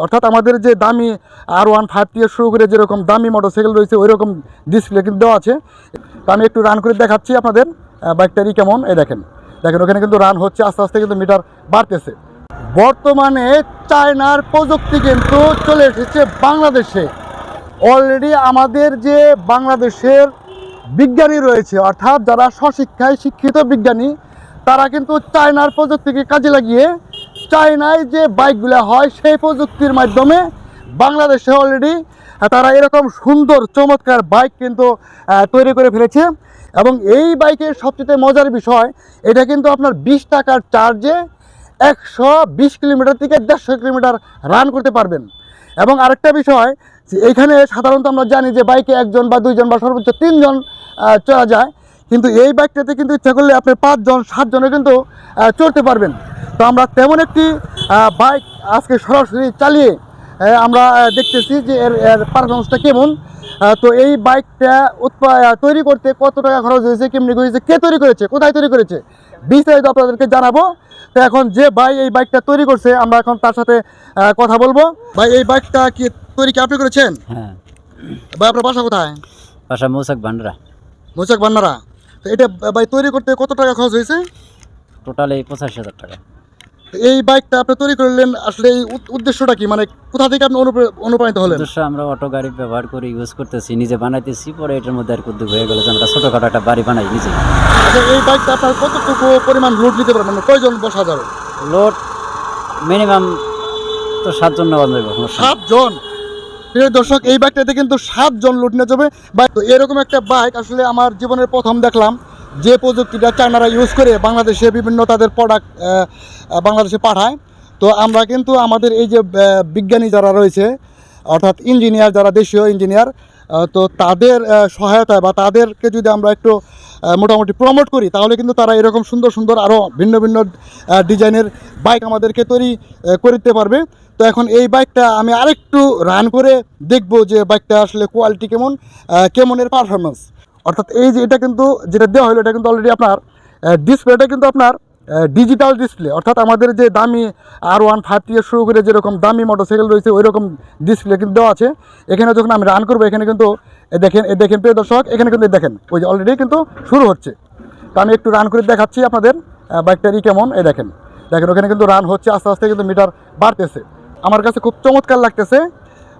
অর্থাৎ আমাদের যে দামি R15 থেকে শুরু করে যেরকম দামি মোটরসাইকেল রয়েছে ওই রকম ডিসপ্লে কিন্তু দেওয়া আছে। তো আমি একটু রান করে দেখাচ্ছি আপনাদের বাইকটারই কেমন। এই দেখেন ওখানে কিন্তু রান হচ্ছে, আস্তে আস্তে কিন্তু মিটার বাড়তেছে। বর্তমানে চায়নার প্রযুক্তি কিন্তু চলে এসেছে বাংলাদেশে। অলরেডি আমাদের যে বাংলাদেশের বিজ্ঞানী রয়েছে, অর্থাৎ যারা স্বশিক্ষায় শিক্ষিত বিজ্ঞানী, তারা কিন্তু চায়নার প্রযুক্তিকে কাজে লাগিয়ে চায়নায় যে বাইকগুলো হয় সেই প্রযুক্তির মাধ্যমে বাংলাদেশে অলরেডি তারা এরকম সুন্দর চমৎকার বাইক কিন্তু তৈরি করে ফেলেছে। এবং এই বাইকের সবচেয়ে মজার বিষয়, এটা কিন্তু আপনার 20 টাকার চার্জে 120 কিলোমিটার থেকে 150 কিলোমিটার রান করতে পারবেন। এবং আরেকটা বিষয়, এইখানে সাধারণত আমরা জানি যে বাইকে একজন বা দুইজন বা সর্বোচ্চ 3 জন চড়া যায়, কিন্তু এই বাইকটাতে কিন্তু ইচ্ছা করলে আপনি 5 জন 7 জনে কিন্তু চড়তে পারবেন। তো আমরা তেমন একটি বাইক আজকে সরাসরি চালিয়ে আমরা দেখতেছি যে এর পারফরমেন্সটা কেমন। তো এই বাইকটা তৈরি করতে কত টাকা খরচ হয়েছে, কেমনি হয়েছে, কে তৈরি করেছে, কোথায় তৈরি করেছে, বিস্তারিত আপনাদেরকে জানাবো। তো এখন যে ভাই এই বাইকটা তৈরি করছে আমরা এখন তার সাথে কথা বলবো। ভাই, এই বাইকটা কি তৈরি আপনি করেছেন? হ্যাঁ ভাই, আপনার বাসা কোথায়? বাসা মৌচাক ভান্ডারা। মৌচাক বান্নারা। তো এটা ভাই তৈরি করতে কত টাকা খরচ হয়েছে? টোটালি 85,000 টাকা। এই বাইকটা আপনি তৈরি করলেন, আসলে এই উদ্দেশ্যটা কি, মানে কোথা থেকে আপনি অনুপ্রাণিত হলেন? উদ্দেশ্য আমরা অটো গাড়ি ব্যবহার করে ইউজ করতেছি, নিজে বানাইতেছি, পরে এটার মধ্যে আর উদ্যোগ হয়ে গেল যে আমরা ছোটোখাটো একটা বাড়ি বানাই নিজে। আচ্ছা, এই বাইকটা আপনার কতটুকু পরিমাণ লোড নিতে পারবেন, মানে কয়জন বসা যাবে? লোড মিনিমাম তো 7 জন নেওয়া যাবে। 7 জন? প্রিয় দর্শক, এই বাইকটাতে কিন্তু 7 জন লোড নিয়ে যাবে। তো এরকম একটা বাইক আসলে আমার জীবনের প্রথম দেখলাম, যে প্রযুক্তিটা চায়নারা ইউজ করে বাংলাদেশে বিভিন্ন তাদের প্রোডাক্ট বাংলাদেশে পাঠায়। তো আমরা কিন্তু আমাদের এই যে বিজ্ঞানী যারা রয়েছে, অর্থাৎ ইঞ্জিনিয়ার যারা, দেশীয় ইঞ্জিনিয়ার, তো তাদের সহায়তায় বা তাদেরকে যদি আমরা একটু মোটামুটি প্রমোট করি, তাহলে কিন্তু তারা এরকম সুন্দর সুন্দর আরও ভিন্ন ভিন্ন ডিজাইনের বাইক আমাদেরকে তৈরি করে দিতে পারবে। তো এখন এই বাইকটা আমি আরেকটু রান করে দেখব যে বাইকটা আসলে কোয়ালিটি কেমন এর পারফরমেন্স। অর্থাৎ এই যে এটা কিন্তু যেটা দেওয়া হলো, এটা কিন্তু অলরেডি আপনার ডিসপ্লেটা কিন্তু আপনার ডিজিটাল ডিসপ্লে। অর্থাৎ আমাদের যে দামি R15 থেকে শুরু করে যেরকম দামি মোটরসাইকেল রয়েছে ওই রকম ডিসপ্লে কিন্তু দেওয়া আছে। এখানে যখন আমি রান করবো, এখানে কিন্তু দেখেন প্রিয় দর্শক, এখানে কিন্তু দেখেন ওই যে অলরেডি কিন্তু শুরু হচ্ছে। তো আমি একটু রান করে দেখাচ্ছি আপনাদের বাইকটারই কেমন। এই দেখেন ওখানে কিন্তু রান হচ্ছে, আস্তে আস্তে কিন্তু মিটার বাড়তেছে। আমার কাছে খুব চমৎকার লাগতেছে।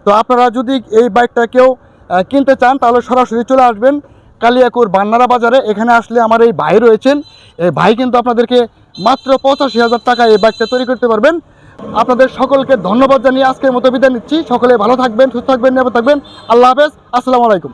তো আপনারা যদি এই বাইকটা কেউ কিনতে চান, তাহলে সরাসরি চলে আসবেন কালিয়াকৈর বান্নারা বাজারে। এখানে আসলে আমার এই ভাই রয়েছেন, এই ভাই কিন্তু আপনাদেরকে মাত্র 85,000 টাকায় এই বাইকটা তৈরি করতে পারবেন। আপনাদের সকলকে ধন্যবাদ জানিয়ে আজকের মতো বিদায় নিচ্ছি। সকলে ভালো থাকবেন, সুস্থ থাকবেন, নিরাপদ থাকবেন। আল্লাহ হাফেজ, আসসালামু আলাইকুম।